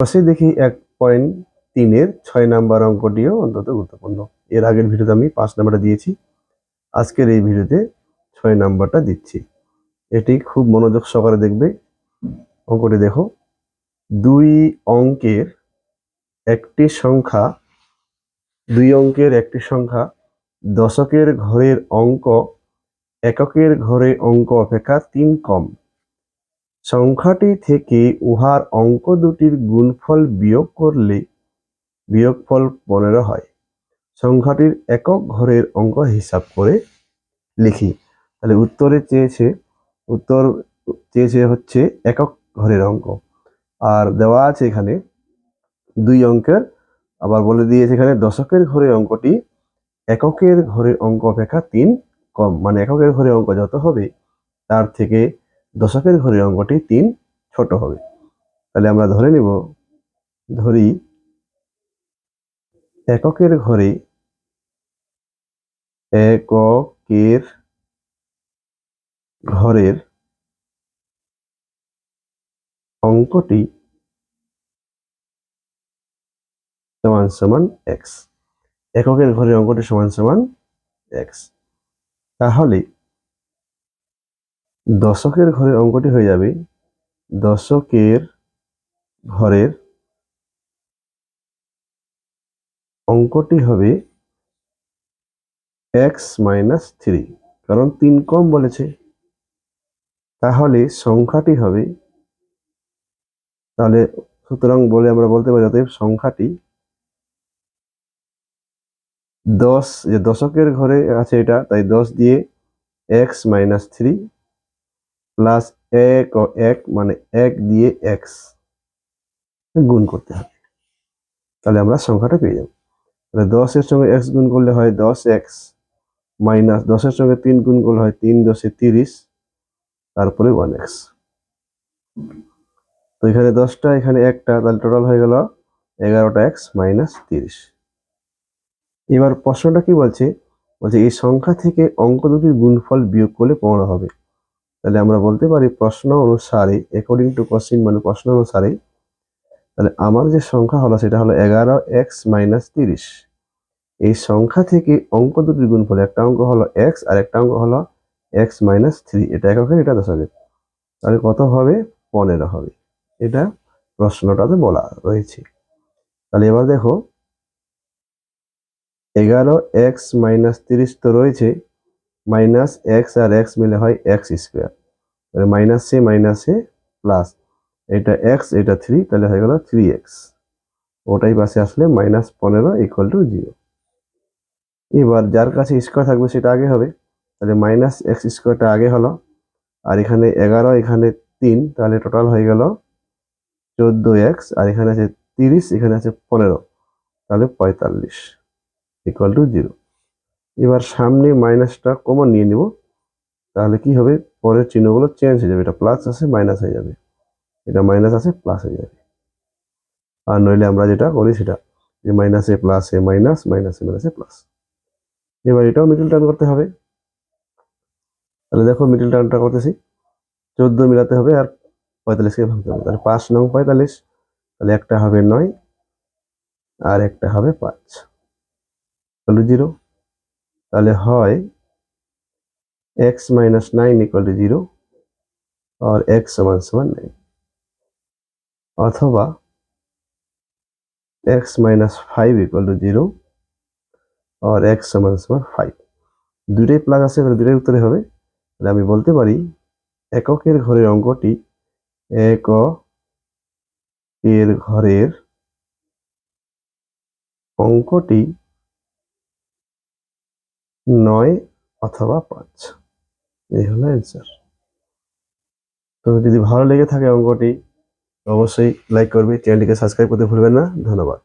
পাশে দেখি 1.3-এর 6 নাম্বার অঙ্কটিও অন্তত গুরুত্বপূর্ণ। এর আগের ভিডিওতে আমি 5 নাম্বারটা দিয়েছি, আজকের এই ভিডিওতে 6 নাম্বারটা দিচ্ছি। এটি খুব মনোযোগ সহকারে দেখবে। অঙ্কটি দেখো, 2 অঙ্কের একটি সংখ্যা দশকের ঘরের অঙ্ক এককের ঘরের অঙ্ক অপেক্ষা 3 কম। সংখ্যাটি থেকে উহার অঙ্ক দুটির গুণফল বিয়োগ করলে বিয়োগফল 15 হয়। সংখ্যাটির একক ঘরের অঙ্ক হিসাব করে লিখি। তাহলে উত্তর চেয়েছে হচ্ছে একক ঘরের অঙ্ক, আর দেওয়া আছে এখানে 2 অঙ্কের, আবার বলে দিয়েছে এখানে দশকের ঘরের অঙ্কটি এককের ঘরের অঙ্ক অপেক্ষা 3 কম, মানে এককের ঘরের অঙ্ক যত হবে তার থেকে দশকের ঘরের অঙ্কটি 3 ছোট হবে। তাহলে আমরা ধরি এককের ঘরের অঙ্কটি সমান সমান x। এককের ঘরের অঙ্কটি সমান সমান x। তাহলে দশকের ঘরের অঙ্কটি হয়ে যাবে দশকের ঘরের অঙ্কটি হবে x - 3, কারণ 3 কম বলেছে। তাহলে সংখ্যাটি হবে, তাহলে সুতরাং আমরা বলতে পারি অতএব সংখ্যাটি দশকের ঘরে আছে এটা, তাই 10 দিয়ে x - 3 প্লাস 1 মানে 1 দিয়ে x গুণ করতে হবে। তাহলে আমরা সংখ্যাটা পেয়ে যাব। তাহলে 10-এর সঙ্গে x গুণ করলে হয় 10x, মাইনাস 10-এর সঙ্গে 3 গুণ করলে হয় 3 × 10 = 30, তারপরে 1x। তো এখানে 10টা, এখানে 1টা, তাহলে টোটাল হয়ে গেল 11টা x - 30। এবার প্রশ্নটা কি বলছে এই সংখ্যা থেকে অঙ্ক দুটির গুণফল বিয়োগ করলে 15 হবে। তাহলে আমরা বলতে পারি প্রশ্ন অনুসারে, অ্যাকর্ডিং টু কোশ্চেন মানে প্রশ্ন অনুসারে, তাহলে আমার যে সংখ্যা হলো সেটা হলো 11x - 30। এই সংখ্যা থেকে অঙ্ক দুটির গুণফল, একটা অঙ্ক হলো x আর একটা অঙ্ক হলো x - 3, এটা এককের এটা দশকের, তাহলে কত হবে? 15 হবে। এটা প্রশ্নটাতে বলা রয়েছে। তাহলে এবার দেখো 11x - 30 তো রয়েছে, মাইনাস x আর x মিলে হয় x², মাইনাসে মাইনাসে প্লাস, এটা x এটা 3, তাহলে হয়ে গেল 3x। ওটাই পাশে আসলে -15 = 0। এবার যার কাছে স্কোয়ার থাকবে সেটা আগে হবে, তাহলে -x² আগে হলো, আর এখানে 11 এখানে 3, তাহলে টোটাল হয়ে গেল 14x, আর এখানে আছে 30, এখানে আছে 15, তাহলে 45 = 0। এবার সামনে মাইনাসটা কমন নিয়ে নিব, তাহলে কি হবে? পরের চিহ্নগুলো চেঞ্জ হয়ে যাবে, এটা প্লাস আছে মাইনাস হয়ে যাবে, এটা মাইনাস আছে প্লাস হয়ে যাবে। আর নইলে আমরা যেটা করি সেটা যে মাইনাসে প্লাসে মাইনাস, মাইনাসে মাইনাসে প্লাস। এবার এটাও মিডল টার্ম করতে হবে। তাহলে দেখো মিডল টার্মটা করতেছি, 14 মিলাতে হবে আর 45কে ভাঙতে হবে, তাহলে 5 নং 45, তাহলে একটা হবে 9 আর একটা হবে 5 = 0। তাহলে হয় x - 9 = 0 और x = 9, অথবা x - 5 = 0 और x = 5। দুইটাই প্লাস আছে, দুইটাই উত্তরে হবে। তাহলে আমি বলতে পারি এককের ঘরের অঙ্কটি এককের ঘরের অঙ্কটি 9 অথবা 5। এই হলো অ্যান্সার। তো যদি ভালো লেগে থাকে অঙ্কটি, অবশ্যই লাইক করবে, চ্যানেলটিকে সাবস্ক্রাইব করতে ভুলবেন না। ধন্যবাদ।